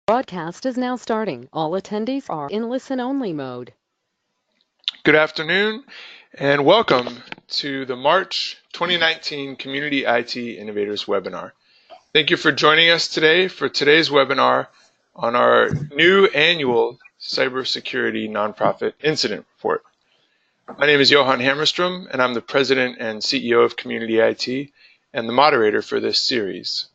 Broadcast is now starting. All attendees are in listen-only mode. Good afternoon and welcome to the March 2019 Community IT Innovators webinar. Thank you for joining us today for today's webinar on our new annual Cybersecurity Nonprofit Incident Report. My name is Johan Hammerstrom and I'm the President and CEO of Community IT and the moderator for this series.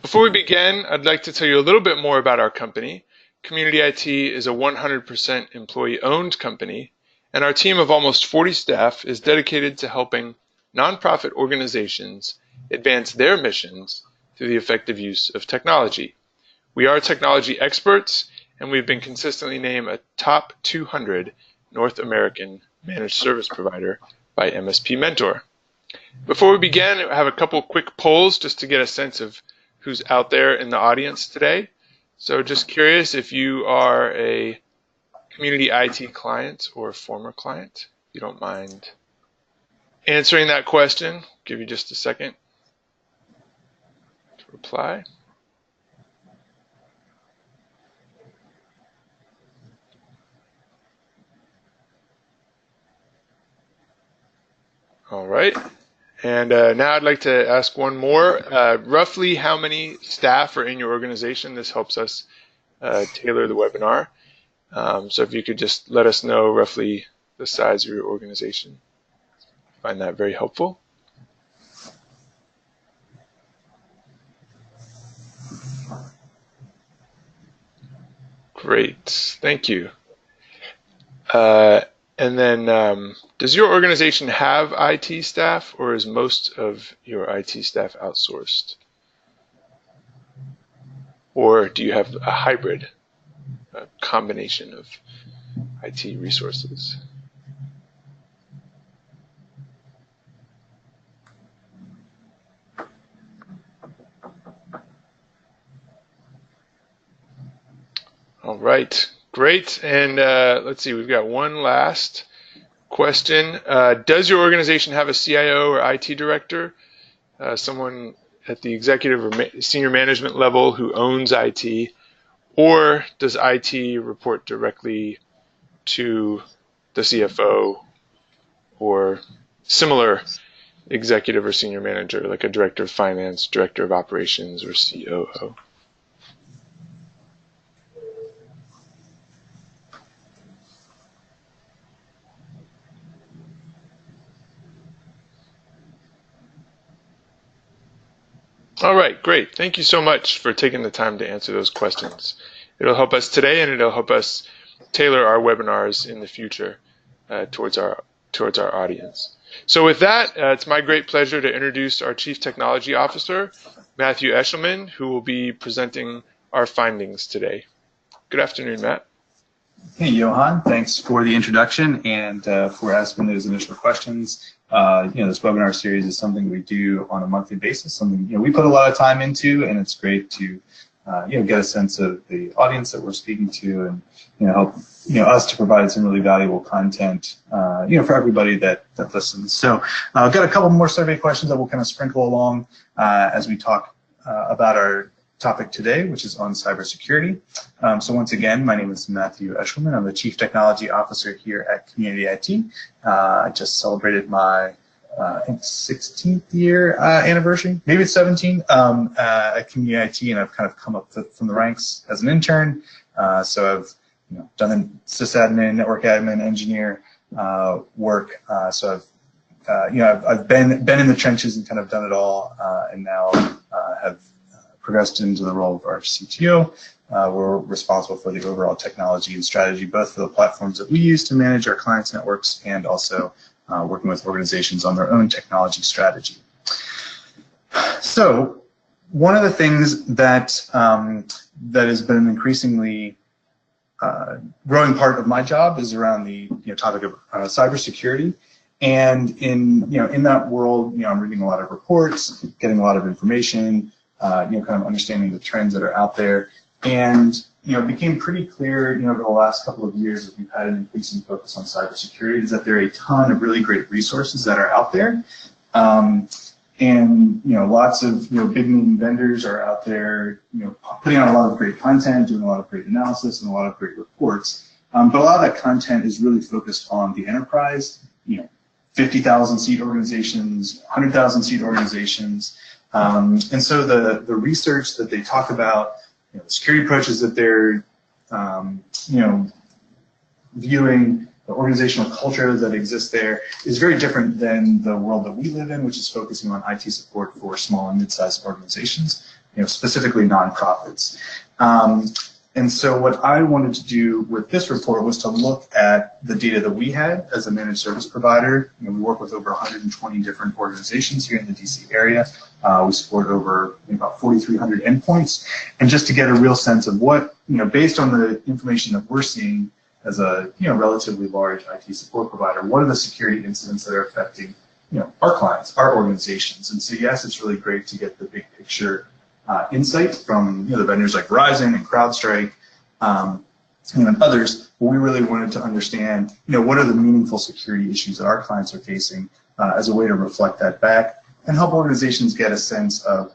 Before we begin, I'd like to tell you a little bit more about our company. Community IT is a 100% employee-owned company, and our team of almost 40 staff is dedicated to helping nonprofit organizations advance their missions through the effective use of technology. We are technology experts, and we've been consistently named a top 200 North American managed service provider by MSP Mentor. Before we begin, I have a couple quick polls just to get a sense of who's out there in the audience today. So just curious if you are a community IT client or a former client. If you don't mind answering that question, give you just a second to reply. All right. And now I'd like to ask one more. Roughly how many staff are in your organization? This helps us tailor the webinar. So if you could just let us know roughly the size of your organization. I find that very helpful. Great, thank you. And then, does your organization have IT staff, or is most of your IT staff outsourced? Or do you have a hybrid, a combination of IT resources? All right, great. And let's see, we've got one last question. Does your organization have a CIO or IT director, someone at the executive or senior management level who owns IT, or does IT report directly to the CFO or similar executive or senior manager, like a director of finance, director of operations, or COO? All right, great. Thank you so much for taking the time to answer those questions. It'll help us today, and it'll help us tailor our webinars in the future towards our audience. So with that, it's my great pleasure to introduce our Chief Technology Officer, Matthew Eshleman, who will be presenting our findings today. Good afternoon, Matt. Hey, Johan. Thanks for the introduction and for asking those initial questions. This webinar series is something we do on a monthly basis, something we put a lot of time into, and it's great to get a sense of the audience that we're speaking to, and help us to provide some really valuable content for everybody that listens. So I've got a couple more survey questions that we'll kind of sprinkle along as we talk about our topic today, which is on cybersecurity. So once again, my name is Matthew Eshleman. I'm the Chief Technology Officer here at Community IT. I just celebrated my, I think, 16th year anniversary, maybe it's 17, at Community IT, and I've kind of come up from the ranks as an intern. So I've done the sysadmin, network admin, engineer work. So I've been in the trenches and kind of done it all, and now have progressed into the role of our CTO. We're responsible for the overall technology and strategy, both for the platforms that we use to manage our clients' networks and also working with organizations on their own technology strategy. So one of the things that that has been an increasingly growing part of my job is around the topic of cybersecurity. And in that world, I'm reading a lot of reports, getting a lot of information, kind of understanding the trends that are out there, and it became pretty clear, over the last couple of years that we've had an increasing focus on cybersecurity, is that there are a ton of really great resources that are out there, and lots of big name vendors are out there, putting out a lot of great content, doing a lot of great analysis, and a lot of great reports. But a lot of that content is really focused on the enterprise, 50,000 seat organizations, 100,000 seat organizations. And so the research that they talk about, the security approaches that they're, viewing, the organizational culture that exists there is very different than the world that we live in, which is focusing on IT support for small and mid-sized organizations, specifically nonprofits. And so what I wanted to do with this report was to look at the data that we had as a managed service provider. We work with over 120 different organizations here in the DC area. We support over about 4,300 endpoints. And just to get a real sense of what, based on the information that we're seeing as a relatively large IT support provider, what are the security incidents that are affecting our clients, our organizations? And so yes, it's really great to get the big picture insight from the vendors like Verizon and CrowdStrike and others. But we really wanted to understand what are the meaningful security issues that our clients are facing as a way to reflect that back and help organizations get a sense of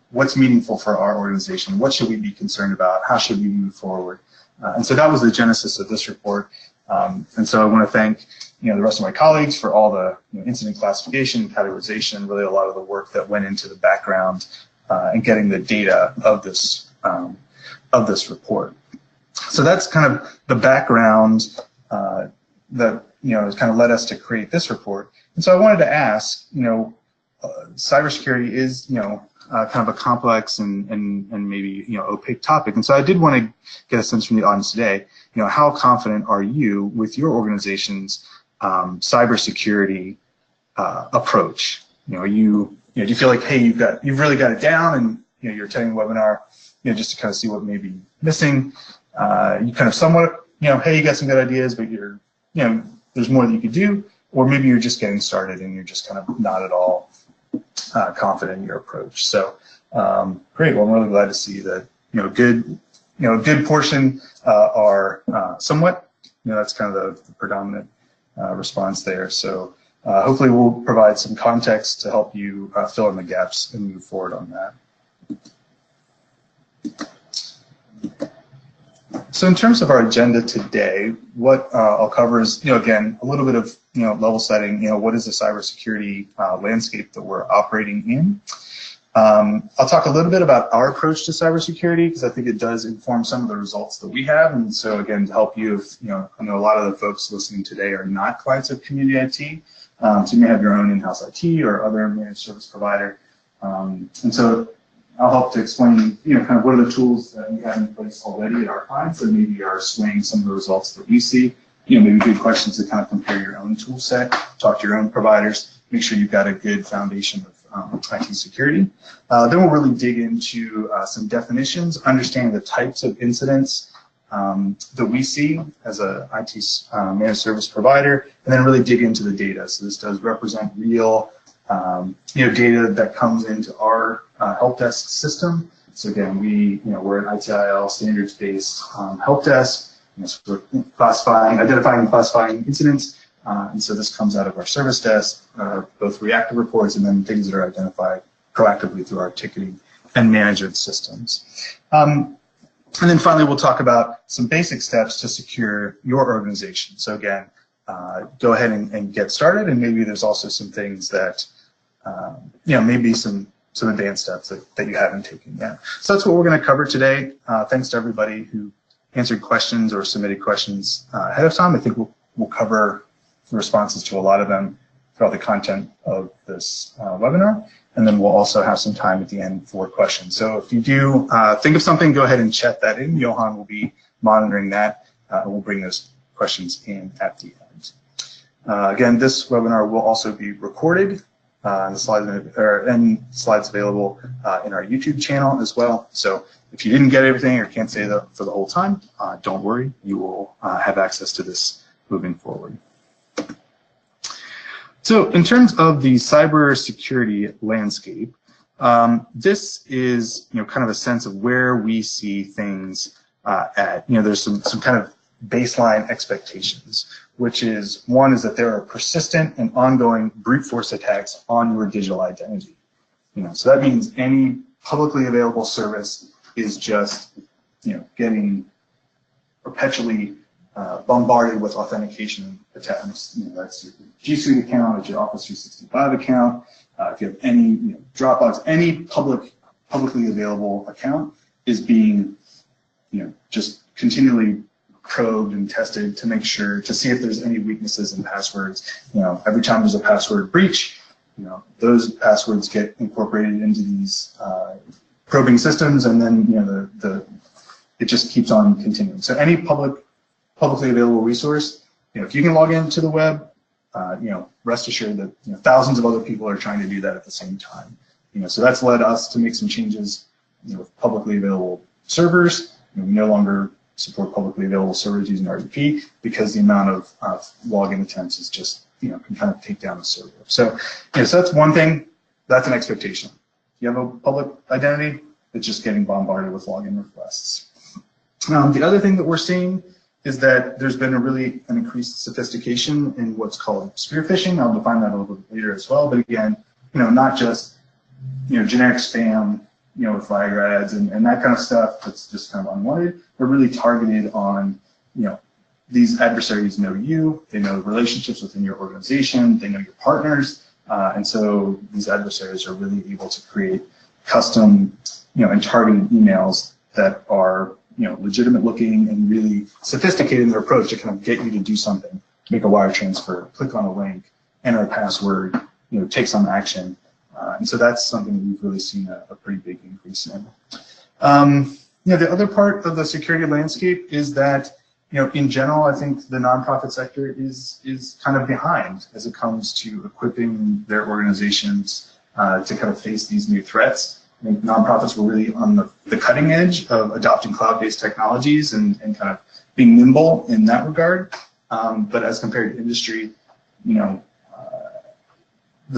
what's meaningful for our organization, what should we be concerned about, how should we move forward. And so that was the genesis of this report. And so I want to thank the rest of my colleagues for all the incident classification, categorization, really a lot of the work that went into the background and getting the data of this report. So that's kind of the background that has kind of led us to create this report. And so I wanted to ask, cybersecurity is kind of a complex and maybe opaque topic. And so I did want to get a sense from the audience today, how confident are you with your organization's cybersecurity approach? Do you feel like, hey, you've really got it down, and you're attending the webinar, just to kind of see what may be missing. You kind of somewhat, hey, you got some good ideas, but you're, there's more that you could do, or maybe you're just getting started and you're just kind of not at all confident in your approach. So great. Well, I'm really glad to see that a good portion are somewhat. That's kind of the predominant response there. So hopefully we'll provide some context to help you fill in the gaps and move forward on that. So in terms of our agenda today, what I'll cover is, again, a little bit of, level setting, what is the cybersecurity landscape that we're operating in. I'll talk a little bit about our approach to cybersecurity, because I think it does inform some of the results that we have. And so again, to help you, if, I know a lot of the folks listening today are not clients of Community IT, so you may have your own in-house IT or other managed service provider. And so I'll help to explain, kind of what are the tools that we have in place already at our clients and maybe are swaying some of the results that we see. Maybe good questions to kind of compare your own tool set, talk to your own providers, make sure you've got a good foundation of IT security. Then we'll really dig into some definitions, understanding the types of incidents that we see as a IT managed service provider, and then really dig into the data. So this does represent real data that comes into our help desk system. So again, we're an ITIL standards-based help desk. So we're identifying and classifying incidents. And so this comes out of our service desk, both reactive reports and then things that are identified proactively through our ticketing and management systems. And then finally, we'll talk about some basic steps to secure your organization. So again, go ahead and get started, and maybe there's also some things that, maybe some advanced steps that you haven't taken yet. So that's what we're going to cover today. Thanks to everybody who answered questions or submitted questions ahead of time. I think we'll cover the responses to a lot of them throughout the content of this webinar, and then we'll also have some time at the end for questions. So if you do think of something, go ahead and chat that in. Johan will be monitoring that, and we'll bring those questions in at the end. Again, this webinar will also be recorded, and slides available in our YouTube channel as well. So if you didn't get everything or can't say that for the whole time, don't worry, you will have access to this moving forward. So in terms of the cybersecurity landscape, this is kind of a sense of where we see things at. There's some kind of baseline expectations, which is one is that there are persistent and ongoing brute force attacks on your digital identity. So that means any publicly available service is just, getting perpetually bombarded with authentication attempts. That's your G Suite account, it's your Office 365 account. If you have any Dropbox, any publicly available account is being, just continually probed and tested to make sure to see if there's any weaknesses in passwords. Every time there's a password breach, those passwords get incorporated into these probing systems, and then it just keeps on continuing. So any publicly available resource, if you can log into the web, rest assured that thousands of other people are trying to do that at the same time. So that's led us to make some changes with publicly available servers. We no longer support publicly available servers using RDP because the amount of login attempts is just can kind of take down the server. So so that's one thing. That's an expectation. You have a public identity, it's just getting bombarded with login requests. The other thing that we're seeing is that there's been an increased sophistication in what's called spear phishing. I'll define that a little bit later as well. But again, not just generic spam, with Viagra ads and that kind of stuff that's just kind of unwanted, but really targeted on, these adversaries know you, they know relationships within your organization, they know your partners, and so these adversaries are really able to create custom, and targeted emails that are, legitimate looking and really sophisticated in their approach to kind of get you to do something, make a wire transfer, click on a link, enter a password, take some action. And so that's something that we've really seen a pretty big increase in. The other part of the security landscape is that, in general, I think the nonprofit sector is kind of behind as it comes to equipping their organizations to kind of face these new threats. I think nonprofits were really on the cutting edge of adopting cloud-based technologies and kind of being nimble in that regard. But as compared to industry, the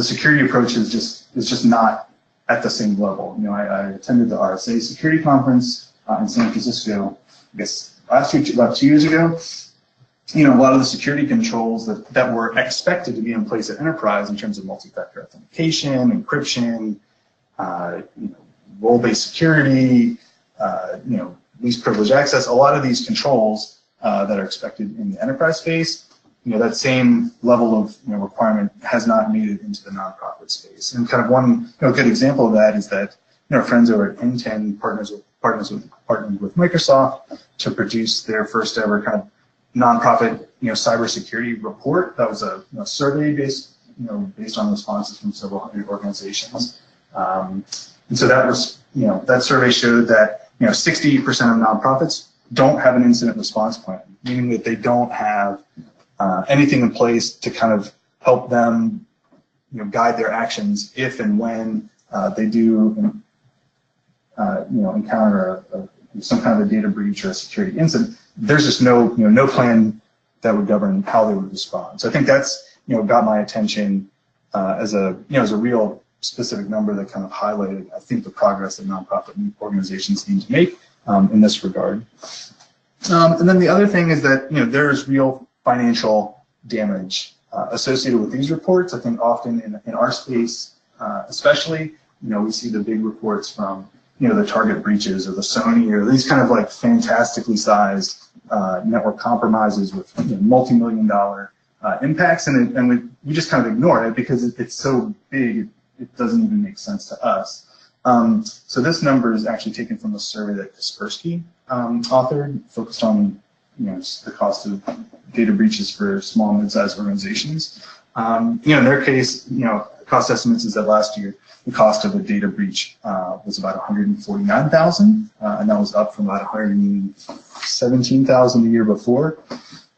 security approach is just not at the same level. I attended the RSA security conference in San Francisco, I guess last year, about 2 years ago. A lot of the security controls that were expected to be in place at enterprise in terms of multi-factor authentication, encryption, role-based security, least privilege access, a lot of these controls that are expected in the enterprise space, that same level of requirement has not made it into the nonprofit space. And kind of one good example of that is that our friends over at N10 partnered with Microsoft to produce their first ever kind of nonprofit cybersecurity report. That was a survey based on responses from several hundred organizations. And so that was that survey showed that 60% of nonprofits don't have an incident response plan, meaning that they don't have anything in place to kind of help them guide their actions if and when they do encounter some kind of a data breach or a security incident. There's just no plan that would govern how they would respond. So I think that's got my attention as a real specific number that kind of highlighted, I think, the progress that nonprofit organizations need to make in this regard. And then the other thing is that there is real financial damage associated with these reports. I think often in our space, especially, we see the big reports from the Target breaches or the Sony or these kind of like fantastically sized network compromises with multi-million-dollar impacts, and we just kind of ignore it because it's so big it doesn't even make sense to us. So this number is actually taken from a survey that Kaspersky authored, focused on the cost of data breaches for small and mid-sized organizations. In their case, cost estimates is that last year the cost of a data breach was about $149,000, and that was up from about $117,000 the year before.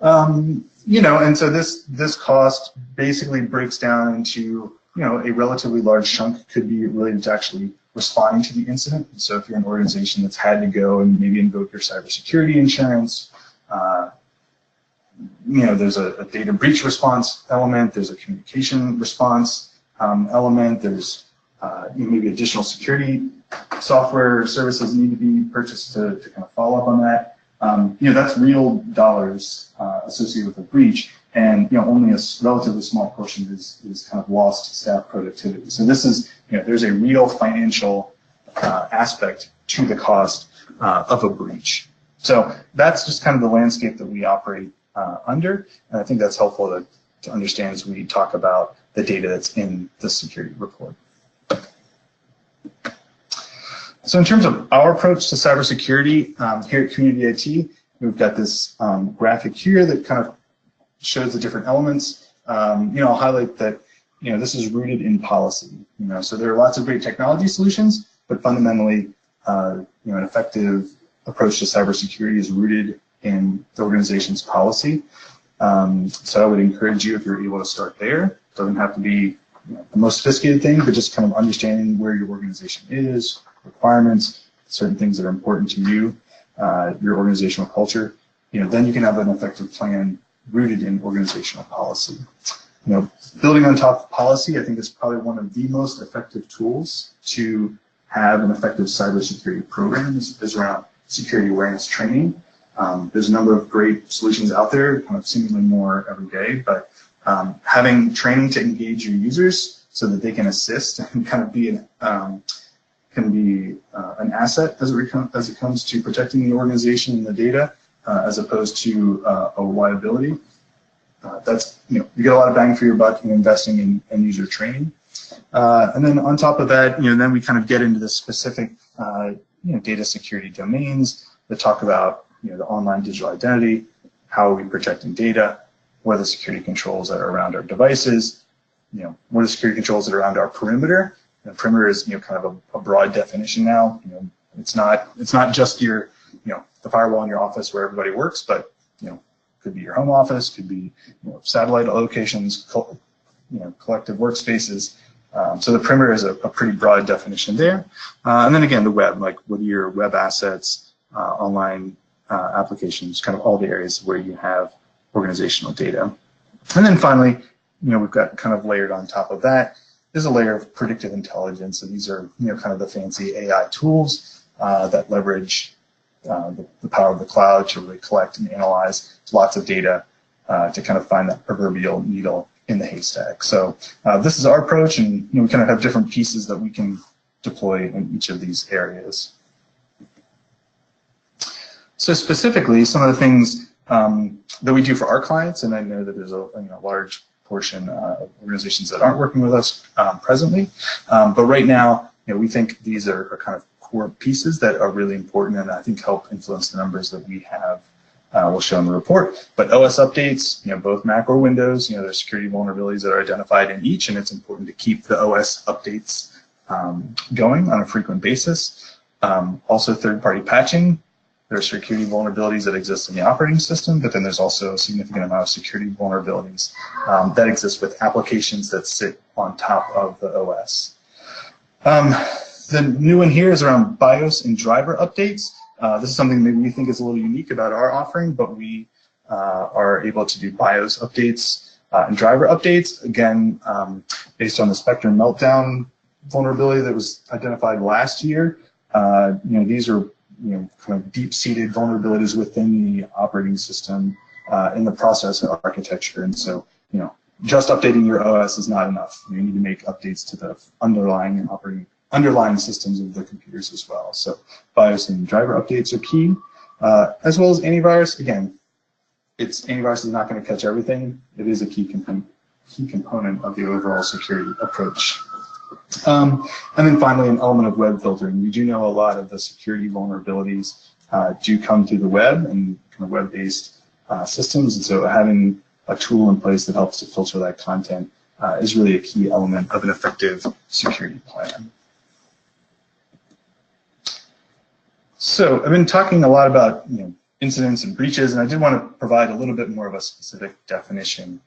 And so this cost basically breaks down into a relatively large chunk could be related to actually responding to the incident. So if you're an organization that's had to go and maybe invoke your cybersecurity insurance, there's a data breach response element, there's a communication response element, there's maybe additional security software or services need to be purchased to kind of follow up on that. That's real dollars associated with a breach, and only a relatively small portion is kind of lost staff productivity. So this is there's a real financial aspect to the cost of a breach. So that's just kind of the landscape that we operate under, and I think that's helpful to understand as we talk about the data that's in the security report. So in terms of our approach to cybersecurity here at Community IT, we've got this graphic here that kind of shows the different elements. I'll highlight that this is rooted in policy. So there are lots of great technology solutions, but fundamentally, an effective approach to cybersecurity is rooted in the organization's policy. So I would encourage you, if you're able to start there. It doesn't have to be the most sophisticated thing, but just kind of understanding where your organization is, requirements, certain things that are important to you, your organizational culture. Then you can have an effective plan rooted in organizational policy. Building on top of policy, I think is probably one of the most effective tools to have an effective cybersecurity program is around security awareness training. There's a number of great solutions out there, kind of seemingly more every day, but having training to engage your users so that they can assist and kind of be an asset as it comes to protecting the organization and the data, as opposed to a liability. That's you get a lot of bang for your buck in investing in end user training. And then on top of that, then we kind of get into the specific data security domains that talk about the online digital identity, how are we protecting data, what are the security controls that are around our devices, what are the security controls that are around our perimeter. And perimeter is kind of a broad definition now. It's not just your the firewall in your office where everybody works, but could be your home office, could be satellite locations, collective workspaces. So the perimeter is a pretty broad definition there. And then again, the web, like what are your web assets, online applications, kind of all the areas where you have organizational data. And then finally, we've got kind of layered on top of that is a layer of predictive intelligence. And these are kind of the fancy AI tools that leverage the power of the cloud to really collect and analyze lots of data to kind of find that proverbial needle in the haystack. So this is our approach, and we kind of have different pieces that we can deploy in each of these areas. So specifically, some of the things that we do for our clients, and I know that there's a large portion of organizations that aren't working with us presently, but right now, we think these are kind of core pieces that are really important and I think help influence the numbers that we have. We'll show in the report, but OS updates, both Mac or Windows, there's security vulnerabilities that are identified in each, and it's important to keep the OS updates going on a frequent basis. Also, third-party patching. There are security vulnerabilities that exist in the operating system, but then there's also a significant amount of security vulnerabilities that exist with applications that sit on top of the OS. The new one here is around BIOS and driver updates. This is something maybe we think is a little unique about our offering, but we are able to do BIOS updates and driver updates, again, based on the Spectre meltdown vulnerability that was identified last year. These are kind of deep-seated vulnerabilities within the operating system in the processor architecture, and so just updating your OS is not enough. You need to make updates to the underlying systems of the computers as well. So BIOS and driver updates are key, as well as antivirus. Again, antivirus is not going to catch everything. It is a key component of the overall security approach. And then finally, an element of web filtering. We do know a lot of the security vulnerabilities do come through the web and kind of web-based systems, and so having a tool in place that helps to filter that content is really a key element of an effective security plan. So I've been talking a lot about incidents and breaches, and I did want to provide a little bit more of a specific definition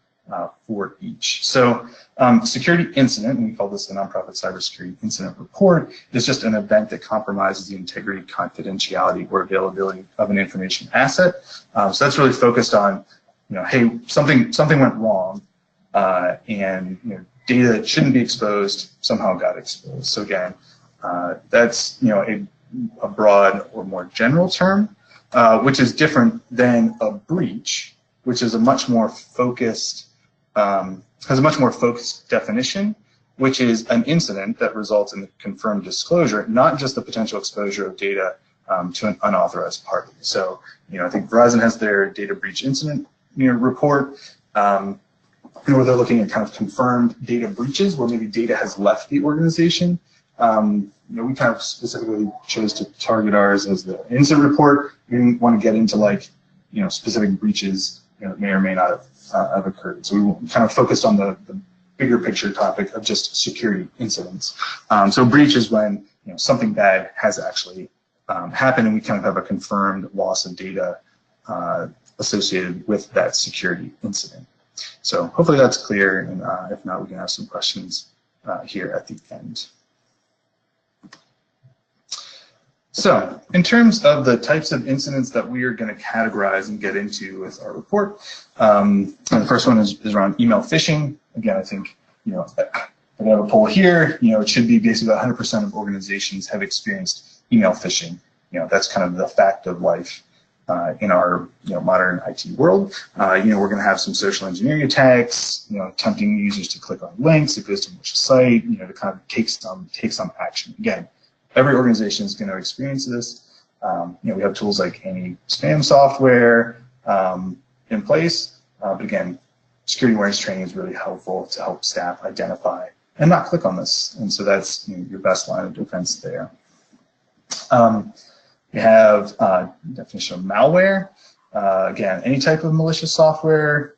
for each. So security incident, and we call this the nonprofit cybersecurity incident report, is just an event that compromises the integrity, confidentiality, or availability of an information asset. So that's really focused on, hey, something went wrong, and data that shouldn't be exposed somehow got exposed. So again, that's a broad or more general term, which is different than a breach, which is a much more focused, has a much more focused definition, which is an incident that results in the confirmed disclosure, not just the potential exposure of data to an unauthorized party. So, I think Verizon has their data breach incident report, where they're looking at kind of confirmed data breaches where maybe data has left the organization. We kind of specifically chose to target ours as the incident report. We didn't want to get into specific breaches that may or may not have occurred. So we kind of focused on the bigger picture topic of just security incidents. So breach is when something bad has actually happened, and we kind of have a confirmed loss of data associated with that security incident. So hopefully that's clear, and if not, we can have some questions here at the end. So in terms of the types of incidents that we are going to categorize and get into with our report, the first one is around email phishing. Again, I think, I have a poll here, it should be basically 100% of organizations have experienced email phishing. That's kind of the fact of life in our modern IT world. We're going to have some social engineering attacks, tempting users to click on links, it goes to a site, to kind of take some action. Again, every organization is going to experience this. We have tools like anti-spam software in place, but again, security awareness training is really helpful to help staff identify and not click on this. And so that's your best line of defense there. We have definition of malware. Again, any type of malicious software.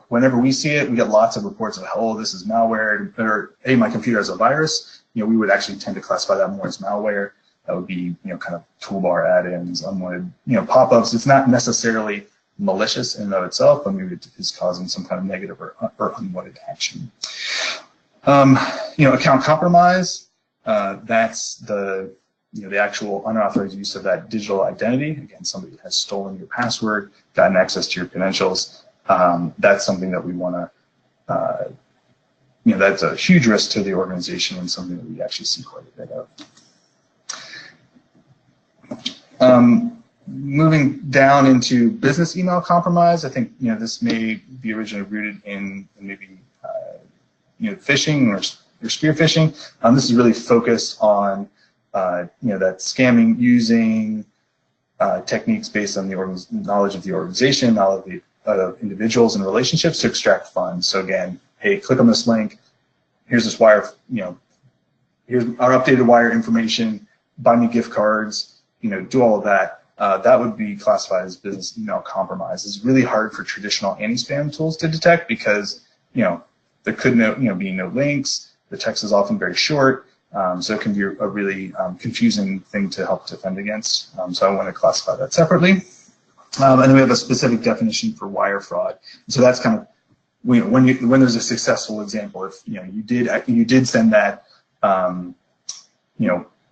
Whenever we see it, we get lots of reports of, oh, this is malware, or hey, my computer has a virus. We would actually tend to classify that more as malware. That would be, kind of toolbar add-ins, unwanted, pop-ups. It's not necessarily malicious in and of itself, but maybe it is causing some kind of negative or unwanted action. Account compromise. That's the actual unauthorized use of that digital identity. Again, somebody has stolen your password, gotten access to your credentials. That's something that we want to. That's a huge risk to the organization and something that we actually see quite a bit of. Moving down into business email compromise, I think this may be originally rooted in maybe phishing or spear phishing. This is really focused on that scamming using techniques based on the knowledge of the organization, knowledge of individuals and relationships to extract funds. So again, hey, click on this link. Here's this wire, here's our updated wire information, buy me gift cards, do all of that. That would be classified as business email compromise. It's really hard for traditional anti-spam tools to detect because, there could be no links. The text is often very short. So it can be a really confusing thing to help defend against. So I want to classify that separately. And then we have a specific definition for wire fraud. So that's kind of when there's a successful example. If you did send that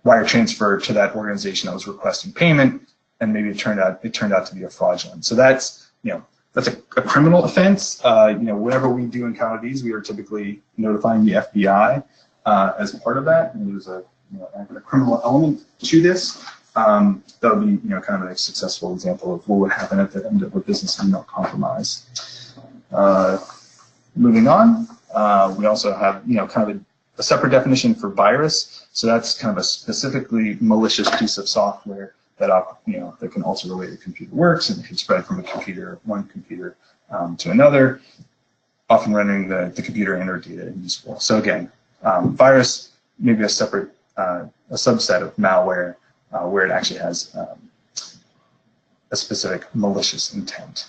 wire transfer to that organization that was requesting payment, and maybe it turned out to be a fraudulent. So that's that's a criminal offense. Whenever we do encounter these, we are typically notifying the FBI as part of that, and there's a criminal element to this. That would be kind of a successful example of what would happen at the end of a business email compromise. Moving on, we also have kind of a separate definition for virus. So that's kind of a specifically malicious piece of software that that can alter the way the computer works, and it can spread from one computer to another, often rendering the computer and or data unuseful. So again, virus maybe a separate a subset of malware where it actually has a specific malicious intent.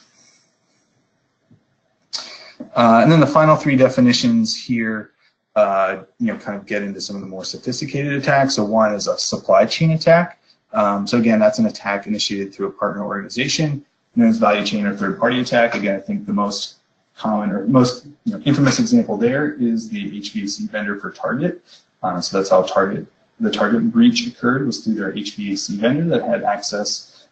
And then the final three definitions here, kind of get into some of the more sophisticated attacks. So one is a supply chain attack. So again, that's an attack initiated through a partner organization. Known as value chain or third-party attack. Again, I think the most common or most infamous example there is the HVAC vendor for Target. So that's how the Target breach occurred, was through their HVAC vendor that had access,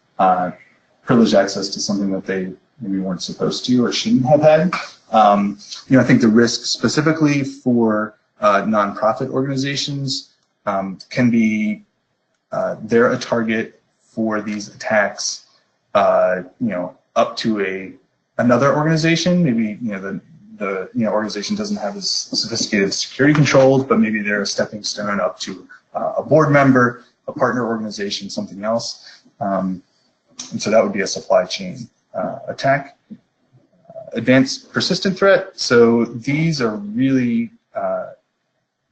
privileged access to something that they maybe weren't supposed to or shouldn't have had. I think the risk specifically for nonprofit organizations can be they're a target for these attacks, up to another organization. Maybe the the organization doesn't have as sophisticated security controls, but maybe they're a stepping stone up to a board member, a partner organization, something else. And so that would be a supply chain attack. Advanced persistent threat. So these are really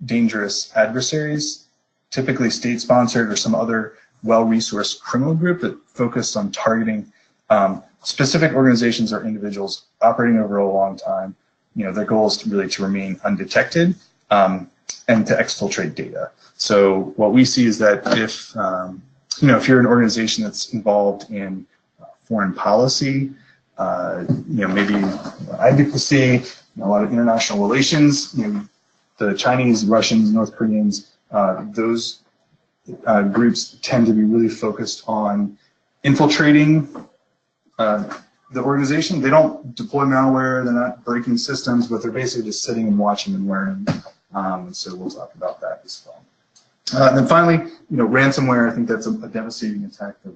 dangerous adversaries, typically state-sponsored or some other well-resourced criminal group that focus on targeting specific organizations or individuals operating over a long time. Their goal is really to remain undetected and to exfiltrate data. So what we see is that if if you're an organization that's involved in foreign policy, maybe advocacy, a lot of international relations, the Chinese, Russians, North Koreans, those groups tend to be really focused on infiltrating the organization. They don't deploy malware, they're not breaking systems, but they're basically just sitting and watching and learning. So we'll talk about that as well. And then finally, ransomware. I think that's a devastating attack that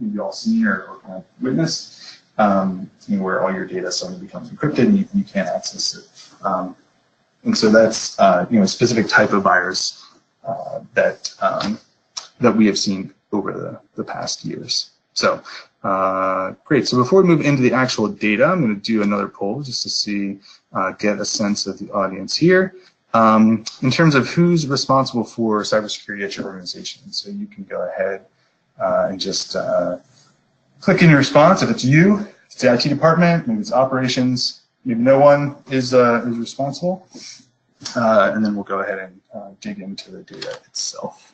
we've all seen or kind of witnessed, where all your data suddenly becomes encrypted and you can't access it. And so that's a specific type of virus that we have seen over the past years. So great. So before we move into the actual data, I'm going to do another poll just to see, get a sense of the audience here. In terms of who's responsible for cybersecurity at your organization. So you can go ahead and just click in your response. If it's you, it's the IT department, maybe it's operations, maybe no one is responsible. And then we'll go ahead and dig into the data itself.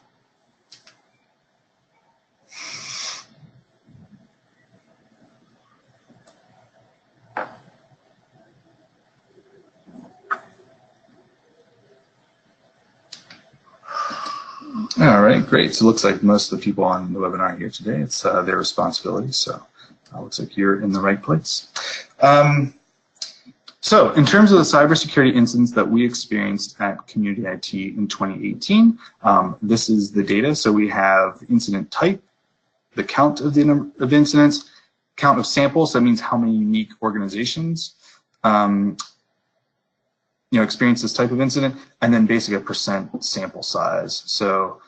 All right, great. So it looks like most of the people on the webinar here today, it's their responsibility. So it looks like you're in the right place. So in terms of the cybersecurity incidents that we experienced at Community IT in 2018, this is the data. So we have incident type, the count of the number of incidents, count of samples, so that means how many unique organizations experience this type of incident, and then basically a percent sample size. So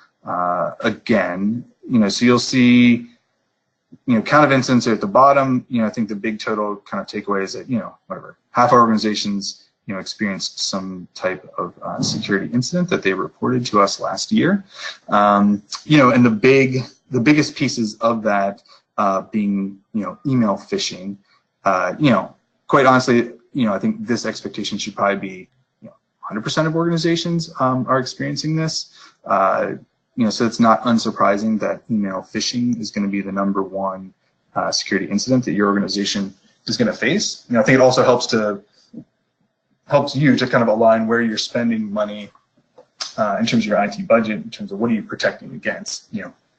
again, so you'll see, count of incidents are at the bottom. I think the big total kind of takeaway is that, whatever, half our organizations, experienced some type of security incident that they reported to us last year. And the biggest pieces of that being, email phishing. Quite honestly, I think this expectation should probably be 100% of organizations are experiencing this. So it's not unsurprising that email phishing is going to be the #1 security incident that your organization is going to face. I think it also helps you to kind of align where you're spending money in terms of your IT budget, in terms of what are you protecting against.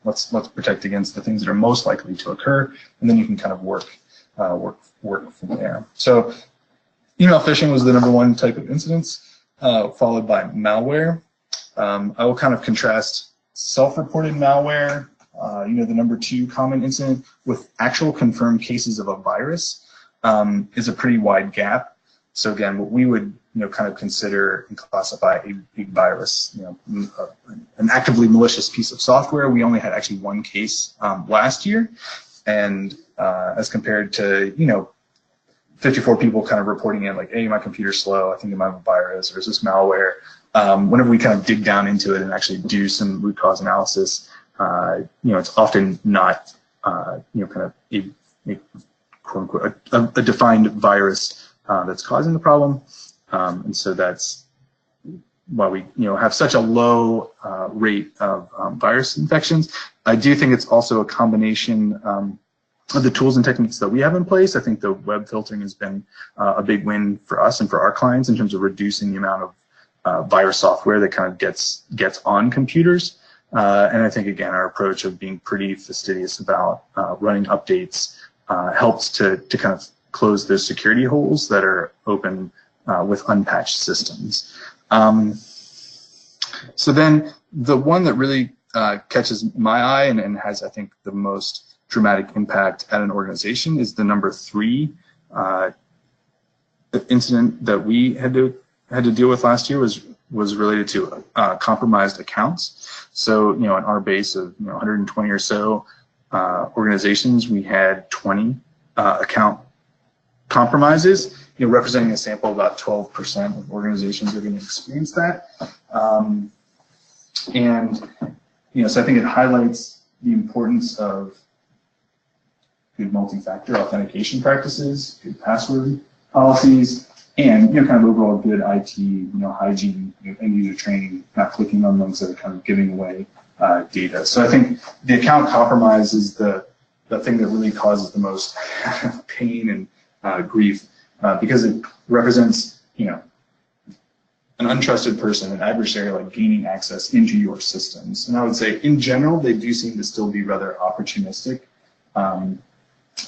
Let's protect against the things that are most likely to occur, and then you can kind of work from there. So email phishing was the #1 type of incidents, followed by malware. I will kind of contrast self-reported malware, the #2 common incident, with actual confirmed cases of a virus is a pretty wide gap. So again, what we would kind of consider and classify a virus, an actively malicious piece of software. We only had actually 1 case last year, and as compared to 54 people kind of reporting in like, hey, my computer's slow, I think it might have a virus, or is this malware? Whenever we kind of dig down into it and actually do some root cause analysis, it's often not, kind of a quote unquote, a defined virus that's causing the problem. And so that's why we, have such a low rate of virus infections. I do think it's also a combination of the tools and techniques that we have in place. I think the web filtering has been a big win for us and for our clients in terms of reducing the amount of virus software that kind of gets on computers. And I think, again, our approach of being pretty fastidious about running updates helps to kind of close those security holes that are open with unpatched systems. So then the one that really catches my eye and has, I think, the most dramatic impact at an organization is the #3 incident that we had to deal with last year was related to compromised accounts. So, in our base of 120 or so organizations, we had 20 account compromises, representing a sample of about 12% of organizations are going to experience that. So I think it highlights the importance of good multi-factor authentication practices, good password policies, and kind of overall good IT, hygiene, end user training, not clicking on links that are kind of giving away data. So I think the account compromise is the thing that really causes the most pain and grief because it represents, an untrusted person, an adversary, like gaining access into your systems. And I would say, in general, they do seem to still be rather opportunistic.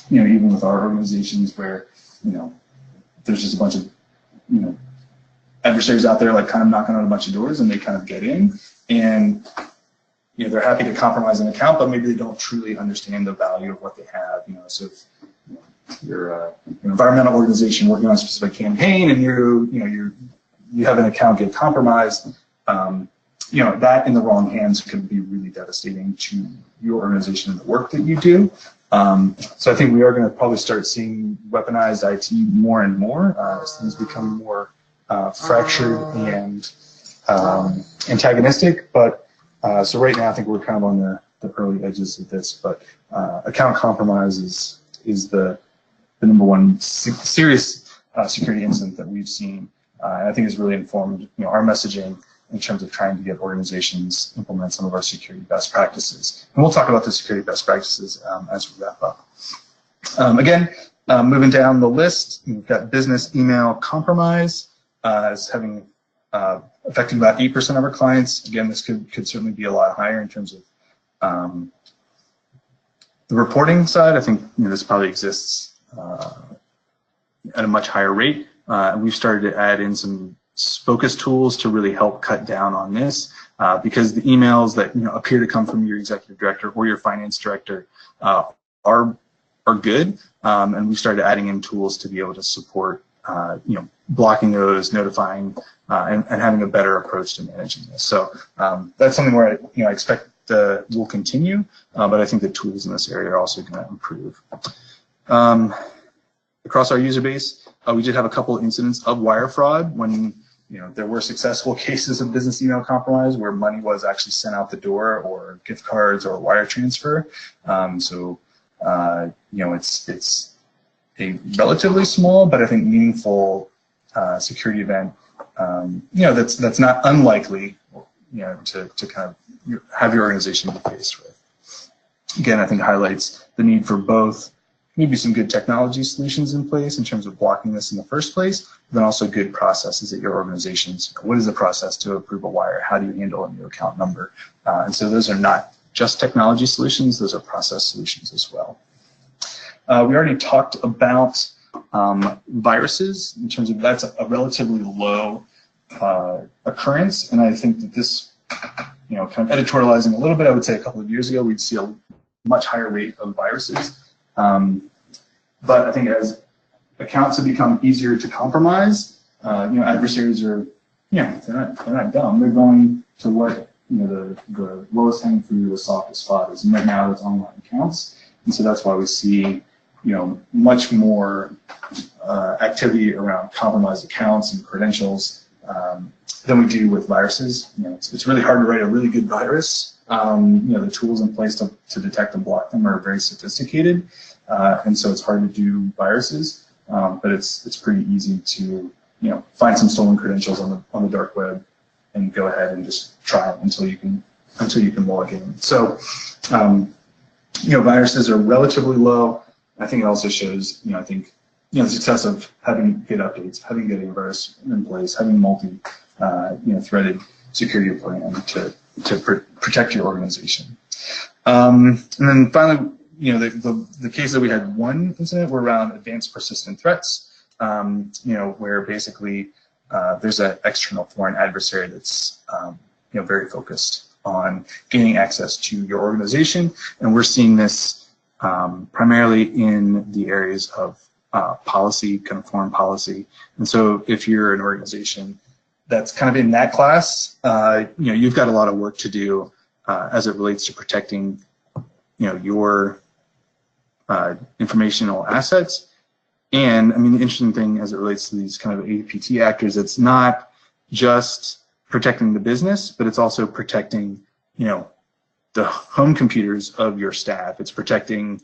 Even with our organizations where, there's just a bunch of, adversaries out there like kind of knocking on a bunch of doors and they kind of get in and, they're happy to compromise an account, but maybe they don't truly understand the value of what they have. So if you're an environmental organization working on a specific campaign and you have an account get compromised, that in the wrong hands could be really devastating to your organization and the work that you do. So I think we are going to probably start seeing weaponized IT more and more as things become more fractured and antagonistic. But so right now I think we're kind of on the early edges of this. But account compromise is the number one serious security incident that we've seen. And I think it's really informed our messaging in terms of trying to get organizations implement some of our security best practices. And we'll talk about the security best practices as we wrap up. Again, moving down the list, we've got business email compromise as having affecting about 8% of our clients. Again, this could certainly be a lot higher in terms of the reporting side. I think this probably exists at a much higher rate. We've started to add in some focus tools to really help cut down on this because the emails that appear to come from your executive director or your finance director are good, and we started adding in tools to be able to support blocking those, notifying, and having a better approach to managing this. So that's something where I expect will continue, but I think the tools in this area are also going to improve. Across our user base, we did have a couple of incidents of wire fraud when there were successful cases of business email compromise where money was actually sent out the door, or gift cards, or wire transfer. It's a relatively small, but I think meaningful security event. That's not unlikely. To kind of have your organization be faced with. Again, I think highlights the need for both. Maybe some good technology solutions in place in terms of blocking this in the first place, but then also good processes at your organizations. What is the process to approve a wire? How do you handle a new account number? And so those are not just technology solutions, those are process solutions as well. We already talked about viruses in terms of that's a relatively low occurrence, and I think that this, kind of editorializing a little bit, I would say a couple of years ago we'd see a much higher rate of viruses. But I think as accounts have become easier to compromise, adversaries are, they're not dumb. They're going to what the lowest hanging fruit, the softest spot is, and right now it's online accounts, and so that's why we see much more activity around compromised accounts and credentials than we do with viruses. It's really hard to write a really good virus. The tools in place to detect and block them are very sophisticated, and so it's hard to do viruses. But it's pretty easy to find some stolen credentials on the dark web and go ahead and just try it until you can log in. So viruses are relatively low. I think it also shows the success of having good updates, having good antivirus in place, having multi threaded security plan to protect your organization. And then finally, the case that we had one incident were around advanced persistent threats, where basically there's an external foreign adversary that's very focused on gaining access to your organization, and we're seeing this primarily in the areas of policy, kind of foreign policy. And so if you're an organization that's kind of in that class, you've got a lot of work to do as it relates to protecting, your informational assets. And I mean, the interesting thing as it relates to these kind of APT actors, it's not just protecting the business, but it's also protecting, the home computers of your staff. It's protecting,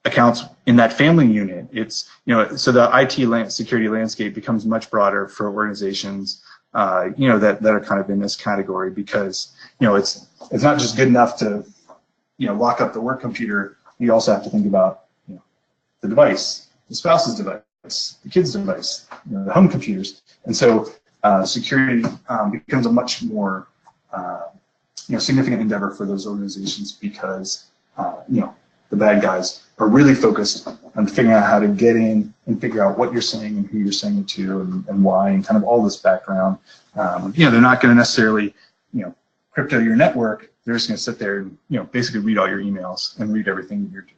accounts in that family unit. It's, so the IT security landscape becomes much broader for organizations, that are kind of in this category, because, it's not just good enough to, lock up the work computer. You also have to think about, the device, the spouse's device, the kid's device, the home computers. And so security becomes a much more, significant endeavor for those organizations, because, the bad guys are really focused on figuring out how to get in and figure out what you're saying and who you're saying it to, and why, and kind of all this background. They're not going to necessarily, crypto your network. They're just going to sit there and, basically read all your emails and read everything that you're doing.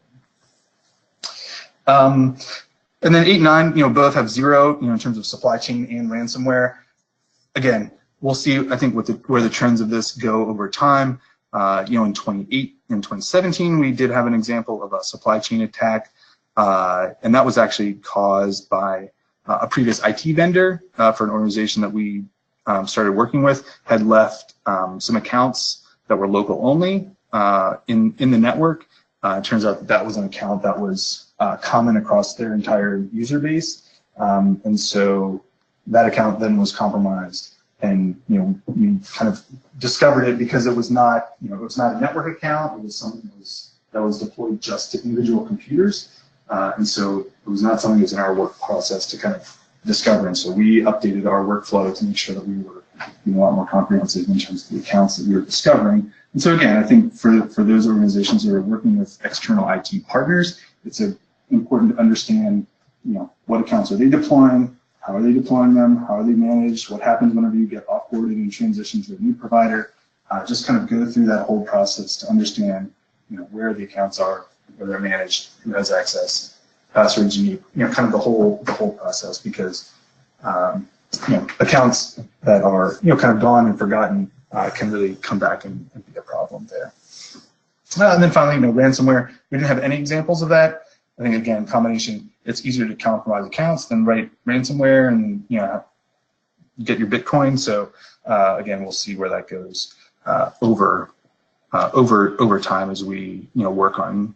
And then 8 and 9, both have 0, in terms of supply chain and ransomware. Again, we'll see, I think, where the trends of this go over time. In 2017, we did have an example of a supply chain attack, and that was actually caused by a previous IT vendor for an organization that we started working with, had left some accounts that were local only in the network. It turns out that was an account that was common across their entire user base, and so that account then was compromised. And we kind of discovered it because it was not, it was not a network account. It was something that was deployed just to individual computers, and so it was not something that was in our work process to kind of discover. And so we updated our workflow to make sure that we were a lot more comprehensive in terms of the accounts that we were discovering. And so again, I think for those organizations that are working with external IT partners, it's important to understand, what accounts are they deploying. How are they deploying them? How are they managed? What happens whenever you get offboarded and transition to a new provider? Just kind of go through that whole process to understand, where the accounts are, where they're managed, who has access, passwords you need, kind of the whole process, because accounts that are kind of gone and forgotten can really come back and be a problem there. And then finally, ransomware. We didn't have any examples of that. I think, again, combination, it's easier to compromise accounts than write ransomware and, get your Bitcoin. So, again, we'll see where that goes over time as we, work on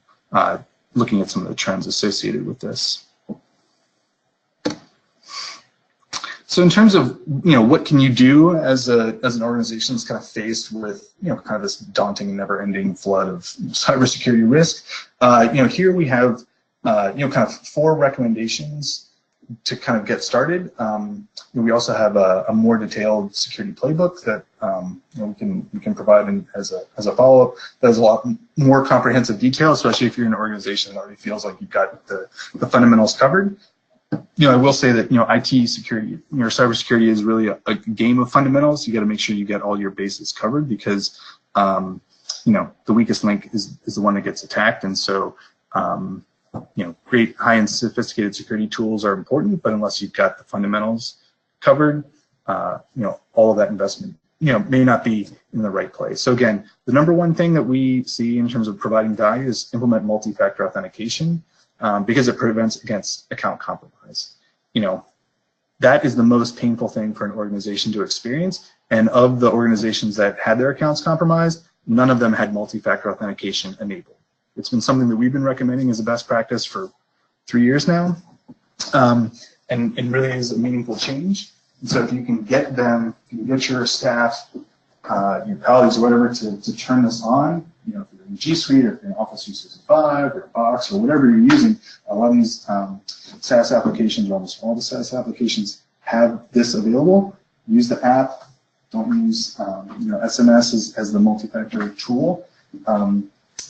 looking at some of the trends associated with this. So in terms of, what can you do as an organization that's kind of faced with, kind of this daunting, never-ending flood of cybersecurity risk, here we have kind of 4 recommendations to kind of get started. We also have a more detailed security playbook that we can provide as a follow-up. That has a lot more comprehensive detail, especially if you're in an organization that already feels like you've got the fundamentals covered. I will say that IT security, cybersecurity is really a game of fundamentals. You got to make sure you get all your bases covered, because the weakest link is the one that gets attacked, and so. Great high and sophisticated security tools are important, but unless you've got the fundamentals covered, all of that investment, may not be in the right place. So again, the number one thing that we see in terms of providing value is implement multi-factor authentication, because it prevents against account compromise. That is the most painful thing for an organization to experience. And of the organizations that had their accounts compromised, none of them had multi-factor authentication enabled. It's been something that we've been recommending as a best practice for 3 years now, and really is a meaningful change. And so if you can get them, if you can get your staff, your colleagues or whatever to turn this on, if you're in G Suite or if you're in Office 365 or Box or whatever you're using, a lot of these SaaS applications, or almost all the SaaS applications, have this available. Use the app. Don't use SMS as the multi-factor tool.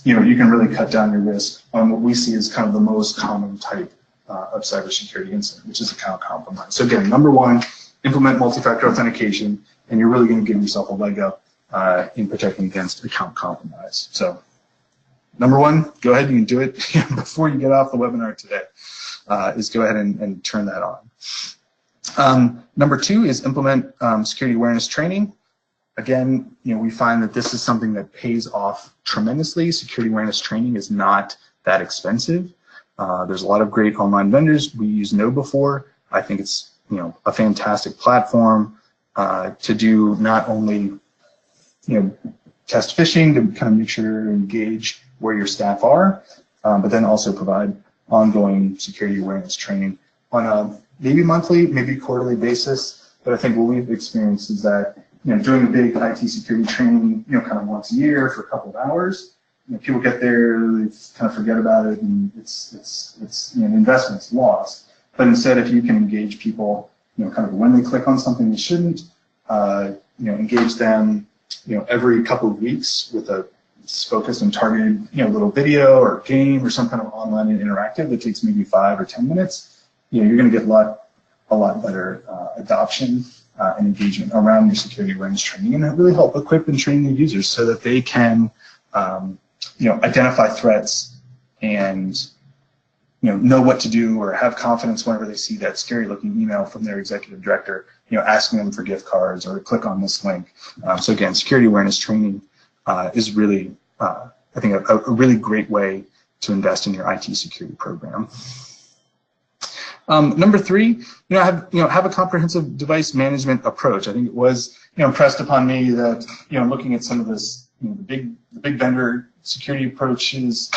You can really cut down your risk on what we see as kind of the most common type of cybersecurity incident, which is account compromise. So again, number one, implement multi-factor authentication, and you're really going to give yourself a leg up in protecting against account compromise. So number one, go ahead, you can do it before you get off the webinar today, is go ahead and turn that on. Number two is implement security awareness training. Again, we find that this is something that pays off tremendously. Security awareness training is not that expensive. There's a lot of great online vendors. We use KnowBe4. I think it's a fantastic platform to do not only test phishing to kind of make sure to engage where your staff are, but then also provide ongoing security awareness training on a maybe monthly, maybe quarterly basis. But I think what we've experienced is that doing a big IT security training, kind of once a year for a couple of hours, people get there, they kind of forget about it, and it's the investment's lost. But instead, if you can engage people, kind of when they click on something they shouldn't, engage them, every couple of weeks with a focused and targeted, little video or game or some kind of online and interactive that takes maybe 5 or 10 minutes, you're going to get a lot better adoption and engagement around your security awareness training, and that really help equip and train the users so that they can, identify threats and know what to do or have confidence whenever they see that scary-looking email from their executive director, asking them for gift cards or click on this link. So again, security awareness training is really, I think, a really great way to invest in your IT security program. Number three, have a comprehensive device management approach. I think it was impressed upon me that looking at some of this, the big vendor security approaches,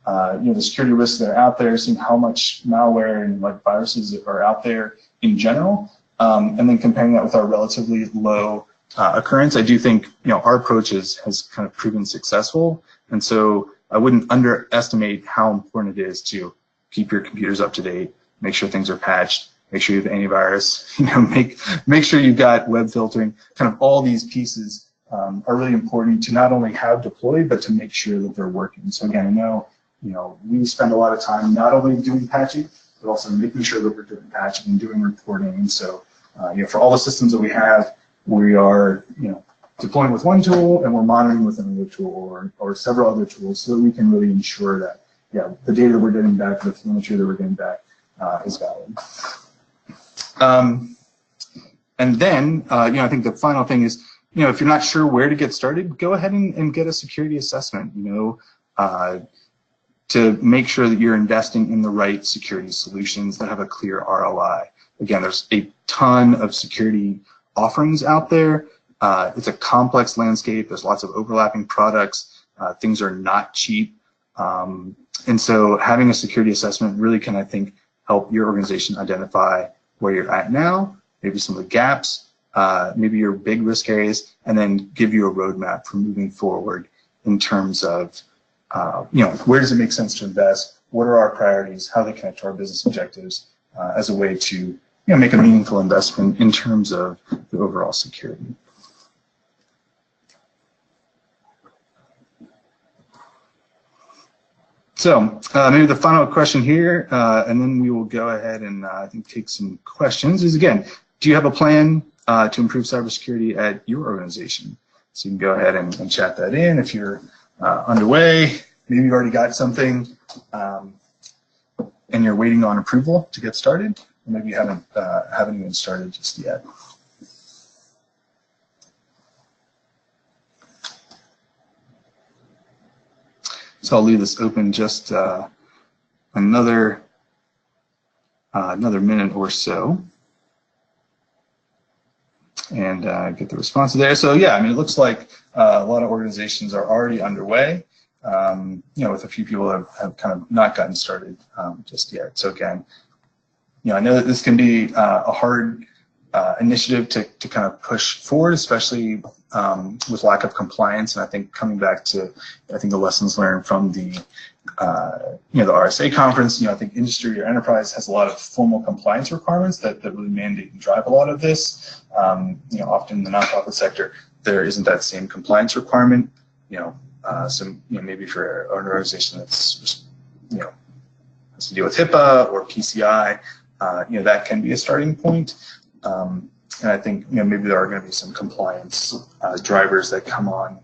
the security risks that are out there, seeing how much malware and viruses are out there in general, and then comparing that with our relatively low occurrence. I do think our approach has kind of proven successful, and so I wouldn't underestimate how important it is to keep your computers up to date, make sure things are patched, make sure you have antivirus, make sure you've got web filtering. Kind of all these pieces are really important to not only have deployed, but to make sure that they're working. So again, I know we spend a lot of time not only doing patching, but also making sure that we're doing patching and doing reporting. And so, for all the systems that we have, we are, deploying with one tool and we're monitoring with another tool or several other tools, so that we can really ensure that, the data that we're getting back, the telemetry that we're getting back is valid. And then, I think the final thing is, if you're not sure where to get started, go ahead and get a security assessment, to make sure that you're investing in the right security solutions that have a clear ROI. Again, there's a ton of security offerings out there. It's a complex landscape. There's lots of overlapping products. Things are not cheap. And so having a security assessment really can, I think, help your organization identify where you're at now, maybe some of the gaps, maybe your big risk areas, and then give you a roadmap for moving forward in terms of where does it make sense to invest? What are our priorities? How they connect to our business objectives as a way to make a meaningful investment in terms of the overall security. So maybe the final question here, and then we will go ahead and I think take some questions, is again, do you have a plan to improve cybersecurity at your organization? So you can go ahead and chat that in if you're underway. Maybe you've already got something and you're waiting on approval to get started, or maybe you haven't even started just yet. So I'll leave this open just another minute or so, and get the response there. So yeah, I mean, it looks like a lot of organizations are already underway. With a few people have kind of not gotten started just yet. So again, I know that this can be a hard initiative to kind of push forward, especially with lack of compliance. And I think coming back to, the lessons learned from the, the RSA conference, I think industry or enterprise has a lot of formal compliance requirements that really mandate and drive a lot of this. Often in the nonprofit sector, there isn't that same compliance requirement. Maybe for an organization that's just, has to deal with HIPAA or PCI, that can be a starting point. And I think maybe there are going to be some compliance drivers that come on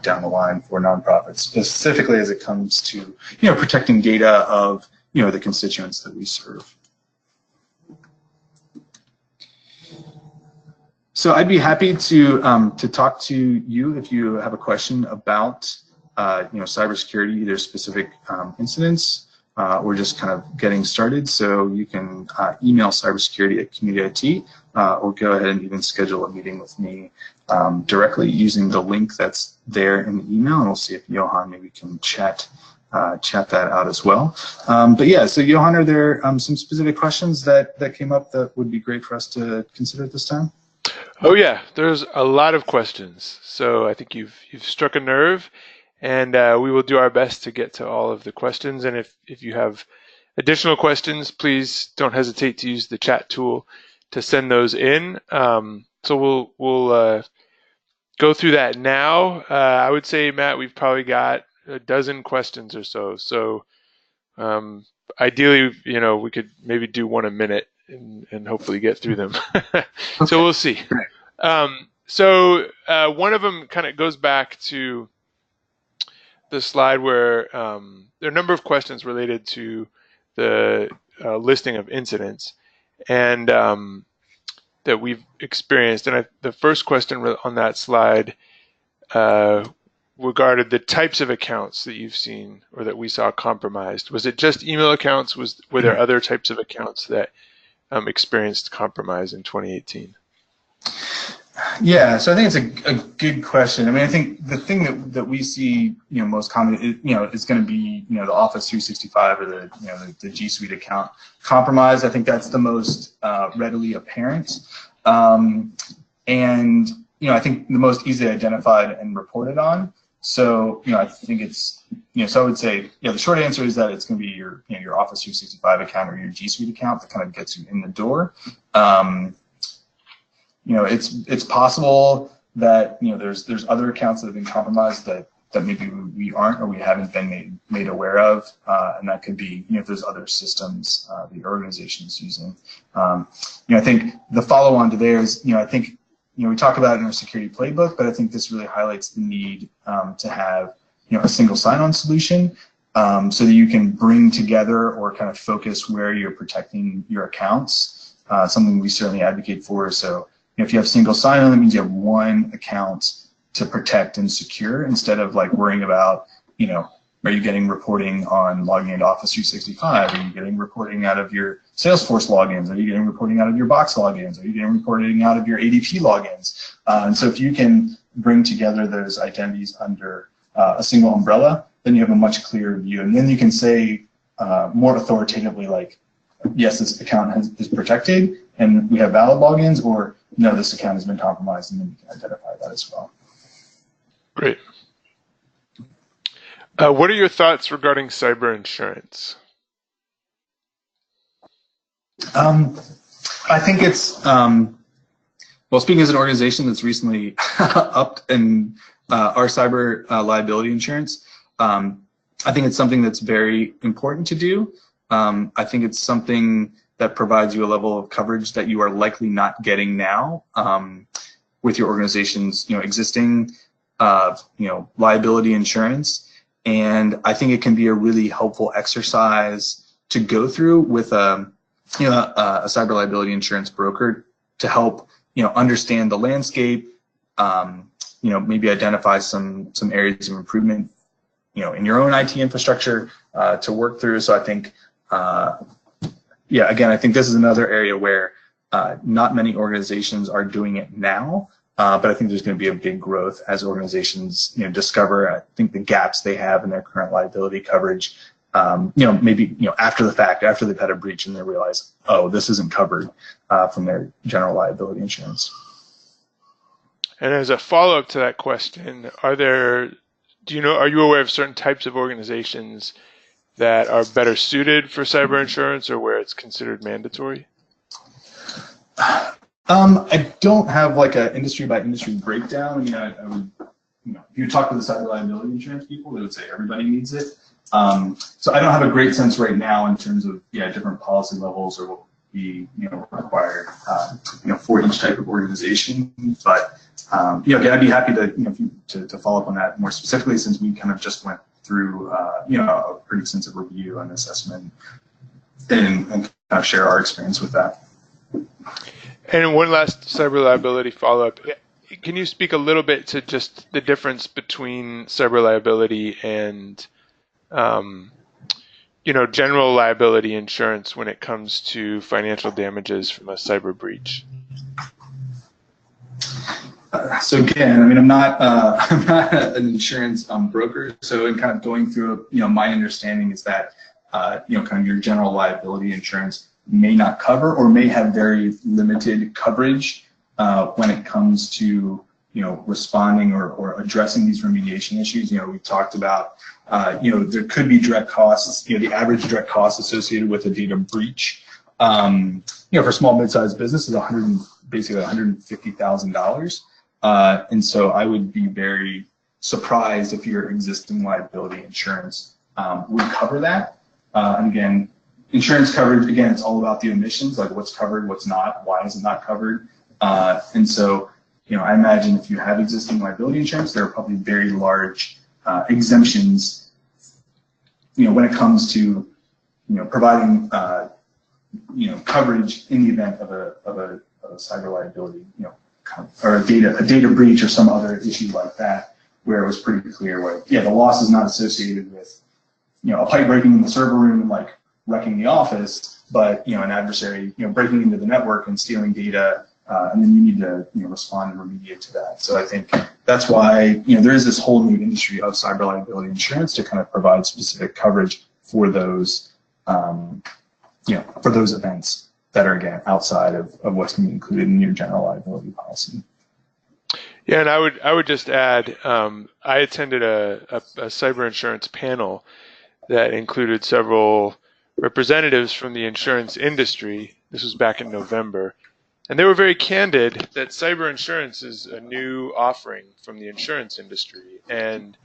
down the line for nonprofits, specifically as it comes to protecting data of the constituents that we serve. So I'd be happy to talk to you if you have a question about cybersecurity, either specific incidents or just kind of getting started. So you can email cybersecurity@community.it or go ahead and even schedule a meeting with me directly using the link that's there in the email, and we'll see if Johan maybe can chat that out as well. But yeah, so Johan, are there some specific questions that came up that would be great for us to consider at this time? Oh yeah, there's a lot of questions. So I think you've struck a nerve, and we will do our best to get to all of the questions. And if you have additional questions, please don't hesitate to use the chat tool to send those in. So we'll go through that now. I would say, Matt, we've probably got a dozen questions or so. So ideally, we could maybe do one a minute and hopefully get through them. So we'll see. So one of them kind of goes back to the slide where there are a number of questions related to the listing of incidents and that we've experienced. And the first question on that slide regarded the types of accounts that you've seen or that we saw compromised. Was it just email accounts? Were there other types of accounts that experienced compromise in 2018? Yeah, so I think it's a good question. I mean, I think the thing that we see, most common, is going to be, the Office 365 or the G Suite account compromise. I think that's the most readily apparent, and I think the most easily identified and reported on. So, I think it's, so I would say, the short answer is that it's going to be your Office 365 account or your G Suite account that kind of gets you in the door. It's possible that there's other accounts that have been compromised that maybe we aren't or we haven't been made aware of, and that could be if there's other systems the organization is using. I think the follow-on to there is I think we talk about it in our security playbook, but I think this really highlights the need to have a single sign-on solution so that you can bring together or kind of focus where you're protecting your accounts. Something we certainly advocate for. So if you have single sign-on, that means you have one account to protect and secure instead of like worrying about, are you getting reporting on logging into Office 365? Are you getting reporting out of your Salesforce logins? Are you getting reporting out of your Box logins? Are you getting reporting out of your ADP logins? And so if you can bring together those identities under a single umbrella, then you have a much clearer view. And then you can say more authoritatively, like, yes, this account is protected and we have valid logins, or no, this account has been compromised, and then you can identify that as well. Great. What are your thoughts regarding cyber insurance? I think it's, well, speaking as an organization that's recently upped in our cyber liability insurance, I think it's something that's very important to do. I think it's something that provides you a level of coverage that you are likely not getting now with your organization's existing liability insurance. And I think it can be a really helpful exercise to go through with a cyber liability insurance broker to help understand the landscape, maybe identify some areas of improvement in your own IT infrastructure to work through. So I think again, I think this is another area where not many organizations are doing it now, but I think there's going to be a big growth as organizations discover, I think, the gaps they have in their current liability coverage. Maybe after the fact, after they've had a breach and they realize, oh, this isn't covered from their general liability insurance. And as a follow-up to that question, are you aware of certain types of organizations that are better suited for cyber insurance or where it's considered mandatory? I don't have like an industry by industry breakdown. I mean, I would, if you talk to the cyber liability insurance people, they would say everybody needs it. So I don't have a great sense right now in terms of different policy levels or be required for each type of organization. But again, I'd be happy to follow up on that more specifically, since we kind of just went through a pretty extensive review and assessment and kind of share our experience with that. And one last cyber liability follow-up. Can you speak a little bit to just the difference between cyber liability and general liability insurance when it comes to financial damages from a cyber breach? So again, I mean, I'm not an insurance broker. So in kind of going through, my understanding is that, kind of your general liability insurance may not cover or may have very limited coverage when it comes to, responding or addressing these remediation issues. We talked about, there could be direct costs, the average direct cost associated with a data breach, for small mid-sized business is basically $150,000. And so I would be very surprised if your existing liability insurance would cover that. And again, insurance coverage, again, it's all about the omissions, like what's covered, what's not, why is it not covered. And so, I imagine if you have existing liability insurance, there are probably very large exemptions, when it comes to, providing, coverage in the event of a cyber liability, or a data breach or some other issue like that, where it was pretty clear where, the loss is not associated with, a pipe breaking in the server room, like wrecking the office, but, an adversary, breaking into the network and stealing data, and then you need to, respond and remediate to that. So I think that's why, there is this whole new industry of cyber liability insurance to kind of provide specific coverage for those, for those events that are, again, outside of what's going to be included in your general liability policy. Yeah, and I would just add, I attended a cyber insurance panel that included several representatives from the insurance industry. This was back in November. And they were very candid that cyber insurance is a new offering from the insurance industry. And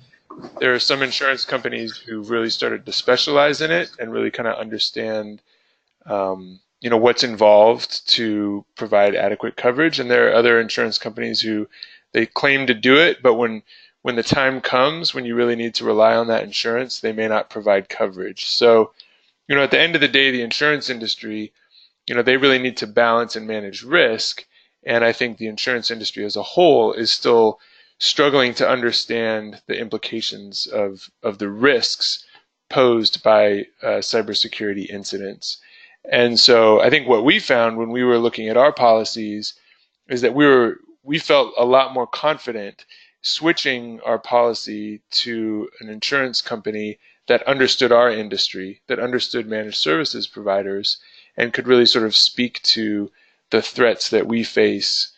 there are some insurance companies who really started to specialize in it and really kind of understand what's involved to provide adequate coverage. And there are other insurance companies who they claim to do it, but when the time comes when you really need to rely on that insurance, they may not provide coverage. So, at the end of the day, the insurance industry, they really need to balance and manage risk. And I think the insurance industry as a whole is still struggling to understand the implications of the risks posed by cybersecurity incidents. And so I think what we found when we were looking at our policies is that we felt a lot more confident switching our policy to an insurance company that understood our industry, that understood managed services providers, and could really sort of speak to the threats that we face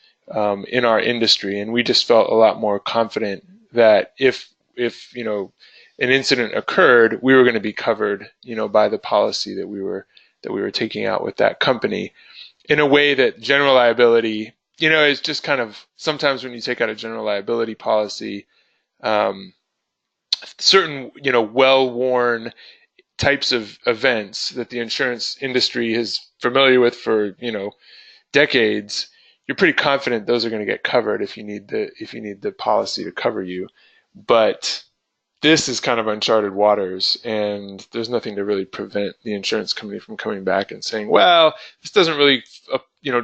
in our industry. And we just felt a lot more confident that if an incident occurred, we were going to be covered, by the policy that we were taking out with that company, in a way that general liability, is just kind of, sometimes when you take out a general liability policy, certain, well-worn types of events that the insurance industry is familiar with for, decades, you're pretty confident those are going to get covered if you need the policy to cover you. But this is kind of uncharted waters, and there's nothing to really prevent the insurance company from coming back and saying, well, this doesn't really,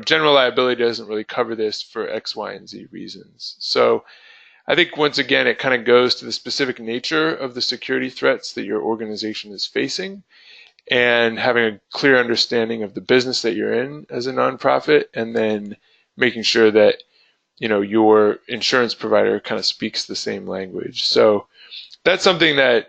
general liability doesn't really cover this for X, Y, and Z reasons. So I think once again, it kind of goes to the specific nature of the security threats that your organization is facing, and having a clear understanding of the business that you're in as a nonprofit, and then making sure that, your insurance provider kind of speaks the same language. So that's something that,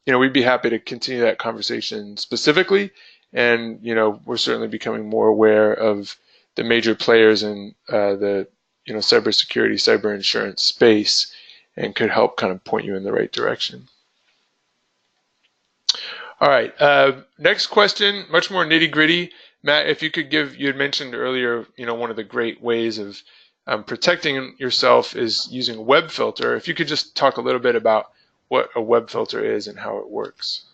we'd be happy to continue that conversation specifically. And, we're certainly becoming more aware of the major players in the, cybersecurity, cyber insurance space, and could help kind of point you in the right direction. All right, next question, much more nitty gritty. Matt, if you could you had mentioned earlier, one of the great ways of protecting yourself is using a web filter. If you could just talk a little bit about what a web filter is and how it works.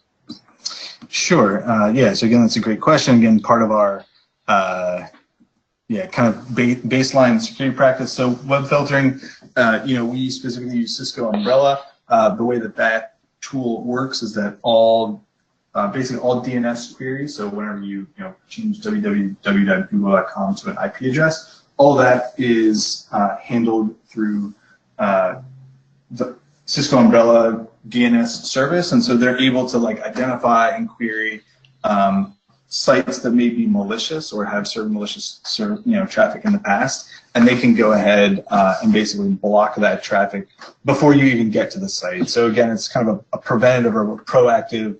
Sure. Yeah. So again, that's a great question. Again, part of our yeah, kind of baseline security practice. So web filtering, we specifically use Cisco Umbrella. The way that tool works is that basically all DNS queries, so whenever you change www.google.com to an IP address, all that is handled through the Cisco Umbrella DNS service, and so they're able to identify and query sites that may be malicious or have certain malicious traffic in the past, and they can go ahead and basically block that traffic before you even get to the site. So again, it's kind of a preventative or a proactive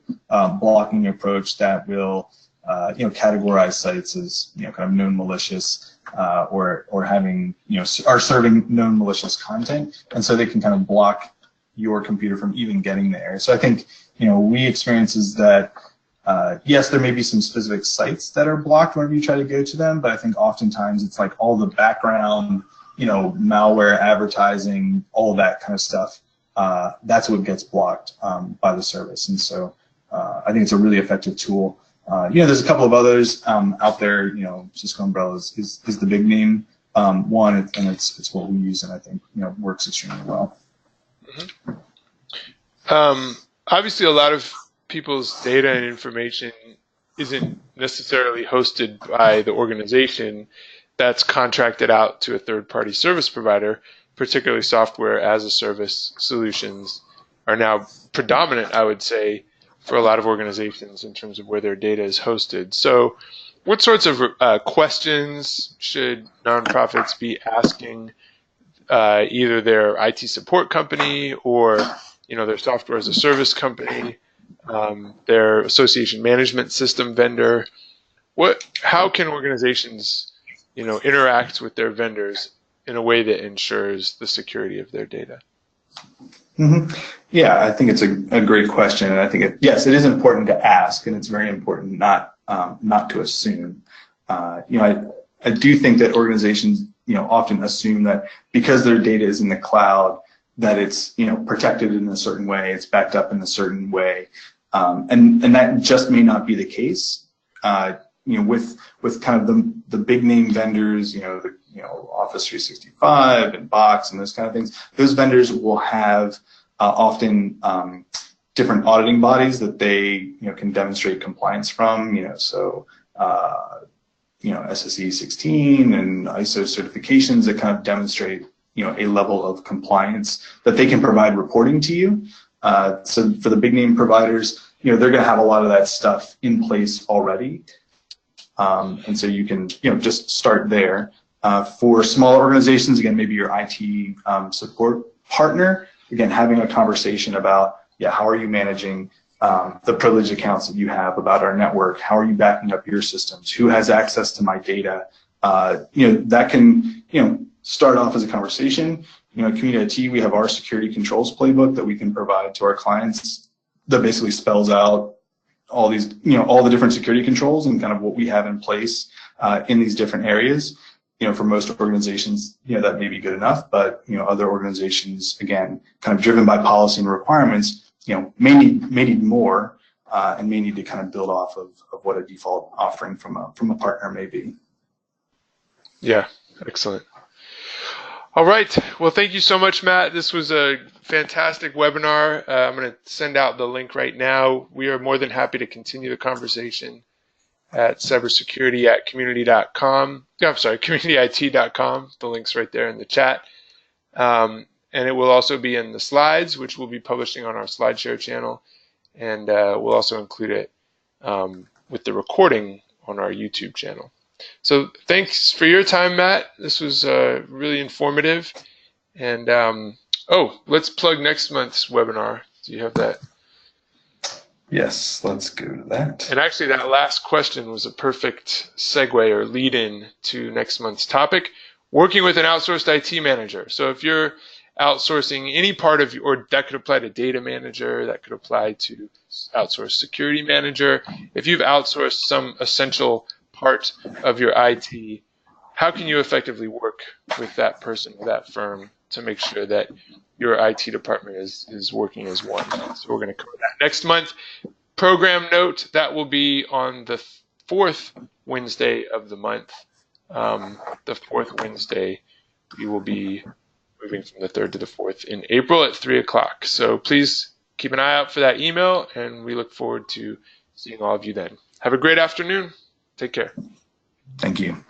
blocking approach that will categorize sites as kind of known malicious or having are serving known malicious content, and so they can kind of block your computer from even getting there. So I think we experience is that yes, there may be some specific sites that are blocked whenever you try to go to them, but I think oftentimes it's like all the background, malware, advertising, all that kind of stuff. That's what gets blocked by the service, and so I think it's a really effective tool. There's a couple of others out there. Cisco Umbrella is the big name one, and it's what we use, and I think works extremely well. Mm-hmm. Obviously, a lot of people's data and information isn't necessarily hosted by the organization that's contracted out to a third-party service provider. Particularly software as a service solutions are now predominant, I would say, for a lot of organizations in terms of where their data is hosted. So what sorts of questions should nonprofits be asking either their IT support company or their software as a service company, their association management system vendor? How can organizations interact with their vendors in a way that ensures the security of their data? Mm-hmm. Yeah, I think it's a great question, and I think yes, it is important to ask, and it's very important not to assume. I do think that organizations often assume that because their data is in the cloud, that it's protected in a certain way, it's backed up in a certain way, and that just may not be the case. With kind of the big name vendors, Office 365 and Box and those kind of things, those vendors will have often different auditing bodies that they can demonstrate compliance from. SSE 16 and ISO certifications that kind of demonstrate a level of compliance that they can provide reporting to you. So for the big name providers, they're going to have a lot of that stuff in place already. And so you can, just start there. For smaller organizations, again, maybe your IT support partner, again, having a conversation about, how are you managing the privileged accounts that you have about our network? How are you backing up your systems? Who has access to my data? That can, start off as a conversation. At Community IT, we have our security controls playbook that we can provide to our clients that basically spells out all these, all the different security controls and kind of what we have in place in these different areas. For most organizations, that may be good enough, but other organizations, again, kind of driven by policy and requirements, may need more and may need to kind of build off of what a default offering from a partner may be. Yeah, excellent. All right. Well, thank you so much, Matt. This was a fantastic webinar. I'm going to send out the link right now. We are more than happy to continue the conversation at cybersecurity@community.com. I'm sorry, communityit.com. The link's right there in the chat. And it will also be in the slides, which we'll be publishing on our SlideShare channel. And we'll also include it with the recording on our YouTube channel. So thanks for your time, Matt. This was really informative. And let's plug next month's webinar. Do you have that? Yes, let's go to that. And actually, that last question was a perfect segue or lead-in to next month's topic, working with an outsourced IT manager. So if you're outsourcing any part of or that could apply to data manager, that could apply to outsourced security manager. If you've outsourced some essential part of your IT, how can you effectively work with that person or that firm to make sure that your IT department is working as one? So we're going to cover that next month. Program note, that will be on the 4th Wednesday of the month. The fourth Wednesday, we will be moving from the 3rd to the 4th in April at 3 o'clock. So please keep an eye out for that email, and we look forward to seeing all of you then. Have a great afternoon. Take care. Thank you.